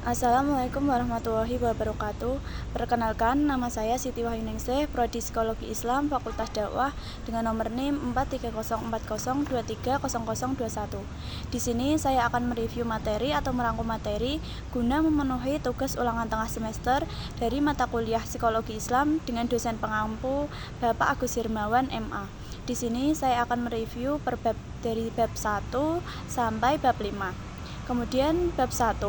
Assalamualaikum warahmatullahi wabarakatuh. Perkenalkan, nama saya Siti Wahyuningsih, Prodi Psikologi Islam, Fakultas Dakwah dengan nomor NIM 43040230021. Di sini saya akan mereview materi atau merangkum materi guna memenuhi tugas ulangan tengah semester dari mata kuliah Psikologi Islam dengan dosen pengampu Bapak Agus Hirmawan, MA. Di sini saya akan mereview per bab dari bab 1 sampai bab 5. Kemudian bab 1,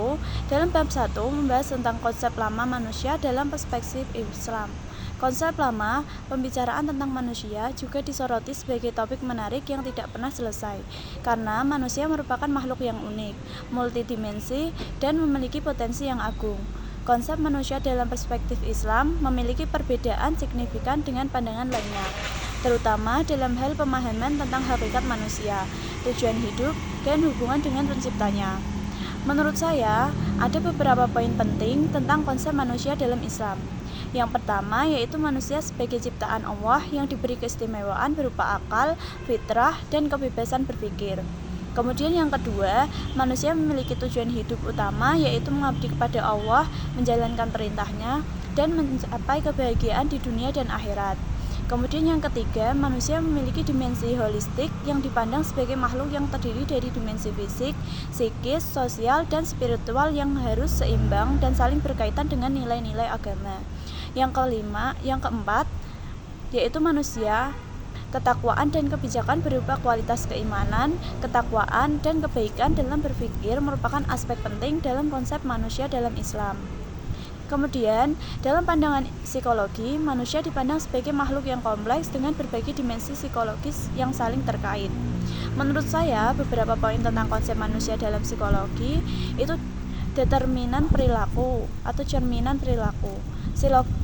dalam bab 1 membahas tentang konsep lama manusia dalam perspektif Islam. Konsep lama, pembicaraan tentang manusia juga disoroti sebagai topik menarik yang tidak pernah selesai, karena manusia merupakan makhluk yang unik, multidimensi, dan memiliki potensi yang agung. Konsep manusia dalam perspektif Islam memiliki perbedaan signifikan dengan pandangan lainnya, terutama dalam hal pemahaman tentang hakikat manusia, tujuan hidup, dan hubungan dengan penciptanya. Menurut saya, ada beberapa poin penting tentang konsep manusia dalam Islam. Yang pertama yaitu manusia sebagai ciptaan Allah yang diberi keistimewaan berupa akal, fitrah, dan kebebasan berpikir. Kemudian yang kedua, manusia memiliki tujuan hidup utama yaitu mengabdi kepada Allah, menjalankan perintahnya, dan mencapai kebahagiaan di dunia dan akhirat. Kemudian yang ketiga, manusia memiliki dimensi holistik yang dipandang sebagai makhluk yang terdiri dari dimensi fisik, psikis, sosial, dan spiritual yang harus seimbang dan saling berkaitan dengan nilai-nilai agama. Yang keempat, yaitu manusia, ketakwaan dan kebijakan berupa kualitas keimanan, ketakwaan, dan kebaikan dalam berpikir merupakan aspek penting dalam konsep manusia dalam Islam. Kemudian, dalam pandangan psikologi, manusia dipandang sebagai makhluk yang kompleks dengan berbagai dimensi psikologis yang saling terkait. Menurut saya, beberapa poin tentang konsep manusia dalam psikologi itu determinan perilaku atau cerminan perilaku.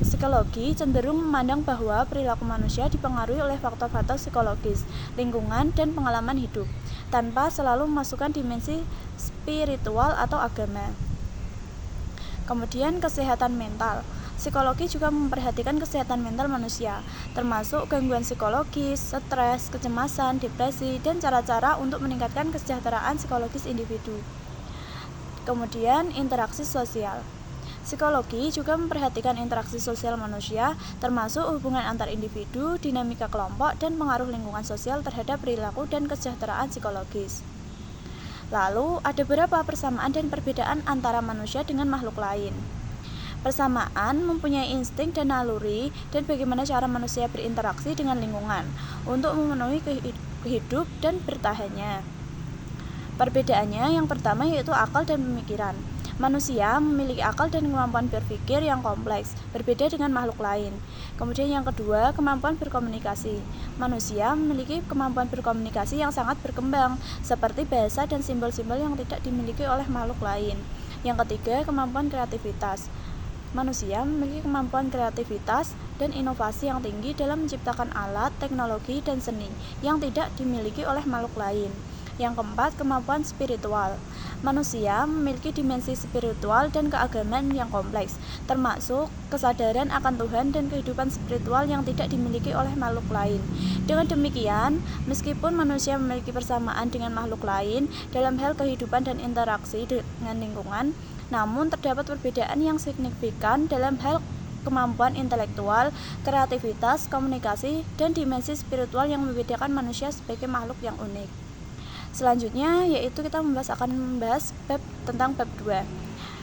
Psikologi cenderung memandang bahwa perilaku manusia dipengaruhi oleh faktor-faktor psikologis, lingkungan, dan pengalaman hidup, tanpa selalu memasukkan dimensi spiritual atau agama. Kemudian kesehatan mental. Psikologi juga memperhatikan kesehatan mental manusia, termasuk gangguan psikologis, stres, kecemasan, depresi, dan cara-cara untuk meningkatkan kesejahteraan psikologis individu. Kemudian interaksi sosial. Psikologi juga memperhatikan interaksi sosial manusia, termasuk hubungan antar individu, dinamika kelompok, dan pengaruh lingkungan sosial terhadap perilaku dan kesejahteraan psikologis. Lalu, ada beberapa persamaan dan perbedaan antara manusia dengan makhluk lain. Persamaan mempunyai insting dan naluri dan bagaimana cara manusia berinteraksi dengan lingkungan untuk memenuhi hidup dan bertahannya. Perbedaannya yang pertama yaitu akal dan pemikiran. Manusia memiliki akal dan kemampuan berpikir yang kompleks, berbeda dengan makhluk lain. Kemudian yang kedua, kemampuan berkomunikasi. Manusia memiliki kemampuan berkomunikasi yang sangat berkembang, seperti bahasa dan simbol-simbol yang tidak dimiliki oleh makhluk lain. Yang ketiga, kemampuan kreativitas. Manusia memiliki kemampuan kreativitas dan inovasi yang tinggi dalam menciptakan alat, teknologi, dan seni yang tidak dimiliki oleh makhluk lain. Yang keempat, kemampuan spiritual. Manusia memiliki dimensi spiritual dan keagamaan yang kompleks, termasuk kesadaran akan Tuhan dan kehidupan spiritual yang tidak dimiliki oleh makhluk lain. Dengan demikian, meskipun manusia memiliki persamaan dengan makhluk lain dalam hal kehidupan dan interaksi dengan lingkungan, namun terdapat perbedaan yang signifikan dalam hal kemampuan intelektual, kreativitas, komunikasi, dan dimensi spiritual yang membedakan manusia sebagai makhluk yang unik. Selanjutnya yaitu kita akan membahas tentang bab 2.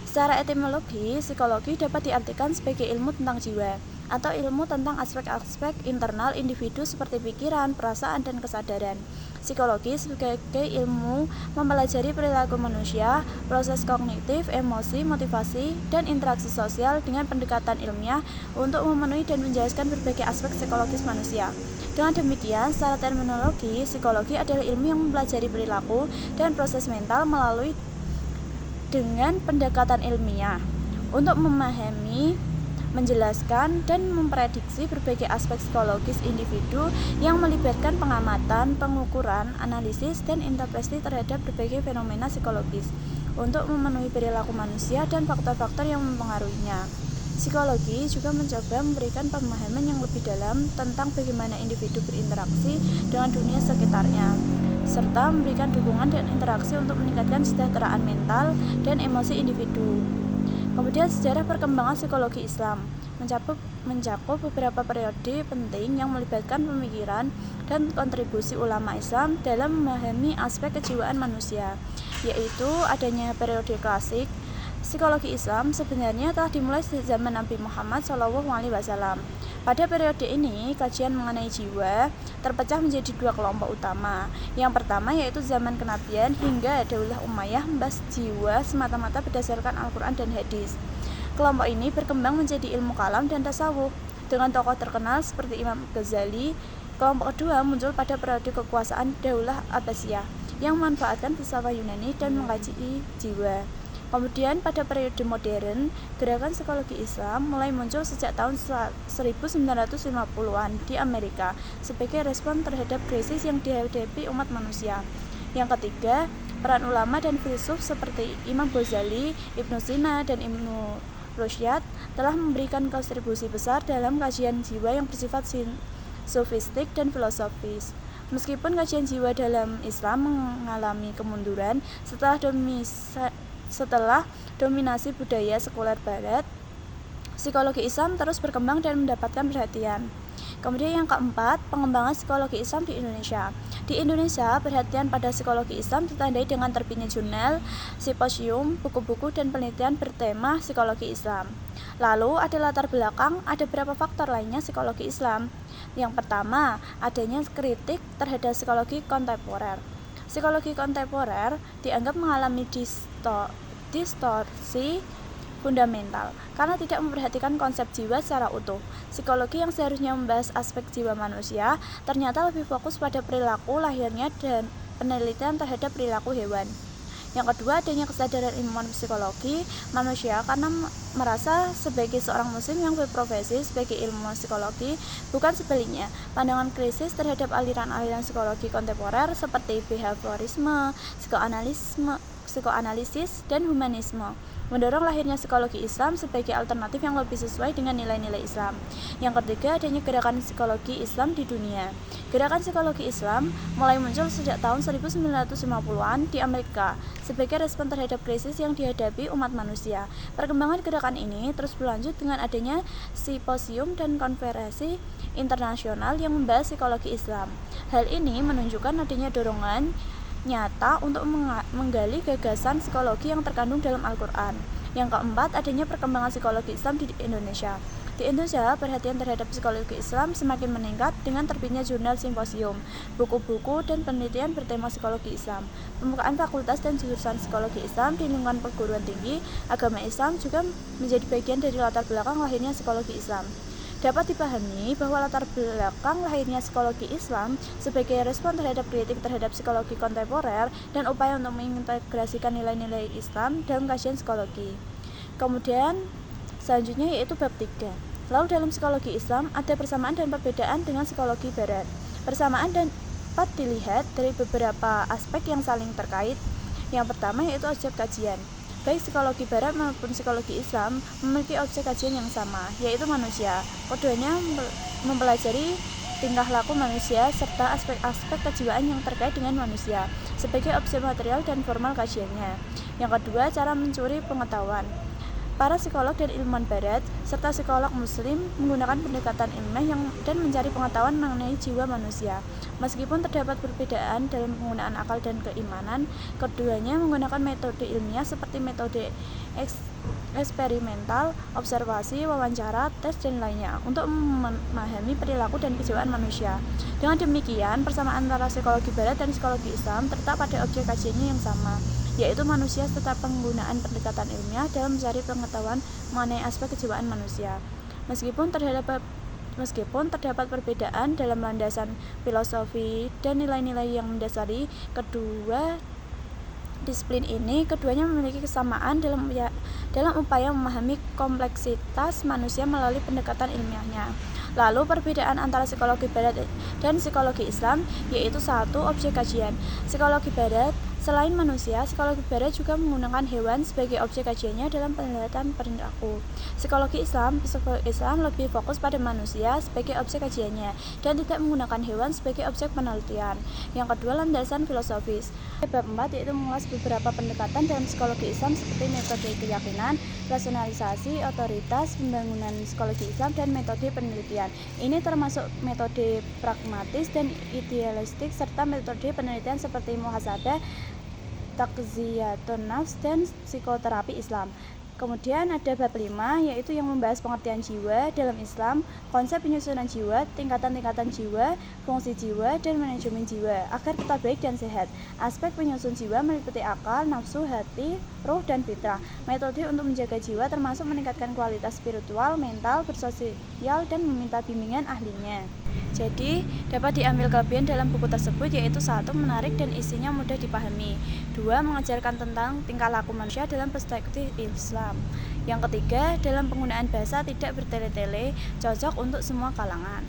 Secara etimologi, psikologi dapat diartikan sebagai ilmu tentang jiwa atau ilmu tentang aspek-aspek internal individu seperti pikiran, perasaan, dan kesadaran. Psikologi sebagai ilmu mempelajari perilaku manusia, proses kognitif, emosi, motivasi, dan interaksi sosial dengan pendekatan ilmiah untuk memenuhi dan menjelaskan berbagai aspek psikologis manusia. Dengan demikian, secara terminologi, psikologi adalah ilmu yang mempelajari perilaku dan proses mental melalui dengan pendekatan ilmiah untuk memahami, menjelaskan, dan memprediksi berbagai aspek psikologis individu yang melibatkan pengamatan, pengukuran, analisis, dan interpretasi terhadap berbagai fenomena psikologis untuk memenuhi perilaku manusia dan faktor-faktor yang mempengaruhinya. Psikologi juga mencoba memberikan pemahaman yang lebih dalam tentang bagaimana individu berinteraksi dengan dunia sekitarnya, serta memberikan dukungan dan interaksi untuk meningkatkan kesejahteraan mental dan emosi individu. Kemudian sejarah perkembangan psikologi Islam mencakup beberapa periode penting yang melibatkan pemikiran dan kontribusi ulama Islam dalam memahami aspek kejiwaan manusia, yaitu adanya periode klasik. Psikologi Islam sebenarnya telah dimulai sejak zaman Nabi Muhammad SAW. Pada periode ini, kajian mengenai jiwa terpecah menjadi dua kelompok utama. Yang pertama yaitu zaman kenabian hingga Daulah Umayyah membahas jiwa semata-mata berdasarkan Al-Quran dan hadis. Kelompok ini berkembang menjadi ilmu kalam dan tasawuf dengan tokoh terkenal seperti Imam Ghazali. Kelompok kedua muncul pada periode kekuasaan Daulah Abbasiyah yang memanfaatkan filsafah Yunani dan mengkaji jiwa. Kemudian pada periode modern, gerakan psikologi Islam mulai muncul sejak tahun 1950-an di Amerika sebagai respon terhadap krisis yang dihadapi umat manusia. Yang ketiga, peran ulama dan filsuf seperti Imam Ghazali, Ibnu Sina, dan Ibnu Rushd telah memberikan kontribusi besar dalam kajian jiwa yang bersifat sofistik dan filosofis. Meskipun kajian jiwa dalam Islam mengalami kemunduran setelah dominasi budaya sekuler Barat, psikologi Islam terus berkembang dan mendapatkan perhatian. Kemudian yang keempat, pengembangan psikologi Islam di Indonesia. Di Indonesia, perhatian pada psikologi Islam ditandai dengan terbitnya jurnal, simposium, buku-buku, dan penelitian bertema psikologi Islam. Lalu ada latar belakang, ada beberapa faktor lainnya psikologi Islam. Yang pertama, adanya kritik terhadap psikologi kontemporer. Psikologi kontemporer dianggap mengalami distorsi fundamental karena tidak memperhatikan konsep jiwa secara utuh. Psikologi yang seharusnya membahas aspek jiwa manusia ternyata lebih fokus pada perilaku lahirnya dan penelitian terhadap perilaku hewan. Yang kedua, adanya kesadaran ilmuwan psikologi manusia karena merasa sebagai seorang muslim yang berprofesi sebagai ilmuwan psikologi, bukan sebaliknya. Pandangan krisis terhadap aliran-aliran psikologi kontemporer seperti behaviorisme, psikoanalisis, dan humanisme mendorong lahirnya psikologi Islam sebagai alternatif yang lebih sesuai dengan nilai-nilai Islam. Yang ketiga, adanya gerakan psikologi Islam di dunia. Gerakan psikologi Islam mulai muncul sejak tahun 1950-an di Amerika sebagai respon terhadap krisis yang dihadapi umat manusia. Perkembangan gerakan ini terus berlanjut dengan adanya simposium dan konferensi internasional yang membahas psikologi Islam. Hal ini menunjukkan adanya dorongan nyata untuk menggali gagasan psikologi yang terkandung dalam Al-Quran. Yang keempat, adanya perkembangan psikologi Islam di Indonesia. Di Indonesia, perhatian terhadap psikologi Islam semakin meningkat dengan terbitnya jurnal simposium, buku-buku, dan penelitian bertema psikologi Islam. Pembukaan fakultas dan jurusan psikologi Islam di lingkungan perguruan tinggi agama Islam juga menjadi bagian dari latar belakang lahirnya psikologi Islam. Dapat dipahami bahwa latar belakang lahirnya psikologi Islam sebagai respon terhadap kritik terhadap psikologi kontemporer dan upaya untuk mengintegrasikan nilai-nilai Islam dalam kajian psikologi. Kemudian selanjutnya yaitu bab 3. Lalu dalam psikologi Islam ada persamaan dan perbedaan dengan psikologi Barat. Persamaan dapat dilihat dari beberapa aspek yang saling terkait. Yang pertama yaitu objek kajian. Baik psikologi Barat maupun psikologi Islam memiliki objek kajian yang sama, yaitu manusia. Keduanya mempelajari tingkah laku manusia serta aspek-aspek kejiwaan yang terkait dengan manusia sebagai objek material dan formal kajiannya. Yang kedua, cara mencuri pengetahuan. Para psikolog dan ilmuwan Barat serta psikolog Muslim menggunakan pendekatan ilmiah dan mencari pengetahuan mengenai jiwa manusia. Meskipun terdapat perbedaan dalam penggunaan akal dan keimanan, keduanya menggunakan metode ilmiah seperti metode eksperimental, observasi, wawancara, tes, dan lainnya untuk memahami perilaku dan kejiwaan manusia. Dengan demikian, persamaan antara psikologi Barat dan psikologi Islam terletak pada objek kajiannya yang sama, yaitu manusia serta penggunaan pendekatan ilmiah dalam mencari pengetahuan mengenai aspek kejiwaan manusia. Meskipun terdapat perbedaan dalam landasan filosofi dan nilai-nilai yang mendasari kedua disiplin ini, keduanya memiliki kesamaan dalam upaya memahami kompleksitas manusia melalui pendekatan ilmiahnya. Lalu perbedaan antara psikologi Barat dan psikologi Islam yaitu satu, objek kajian. Psikologi Barat Selain manusia, psikologi barat juga menggunakan hewan sebagai objek kajiannya dalam penelitian perilaku. Psikologi Islam lebih fokus pada manusia sebagai objek kajiannya dan tidak menggunakan hewan sebagai objek penelitian. Yang kedua, landasan filosofis. Bab 4 yaitu mengulas beberapa pendekatan dalam psikologi Islam seperti metode keyakinan, rasionalisasi, otoritas, pembangunan psikologi Islam, dan metode penelitian. Ini termasuk metode pragmatis dan idealistik serta metode penelitian seperti muhasabah, takziyatun nafs, dan psikoterapi Islam. Kemudian ada bab 5 yaitu yang membahas pengertian jiwa dalam Islam, konsep penyusunan jiwa, tingkatan-tingkatan jiwa, fungsi jiwa, dan manajemen jiwa agar kita baik dan sehat. Aspek penyusun jiwa meliputi akal, nafsu, hati, ruh, dan fitrah. Metode untuk menjaga jiwa termasuk meningkatkan kualitas spiritual, mental, bersosial, dan meminta bimbingan ahlinya. Jadi, dapat diambil kelebihan dalam buku tersebut yaitu 1. Menarik dan isinya mudah dipahami. 2. Mengajarkan tentang tingkah laku manusia dalam perspektif Islam. Yang ketiga, dalam penggunaan bahasa tidak bertele-tele, cocok untuk semua kalangan.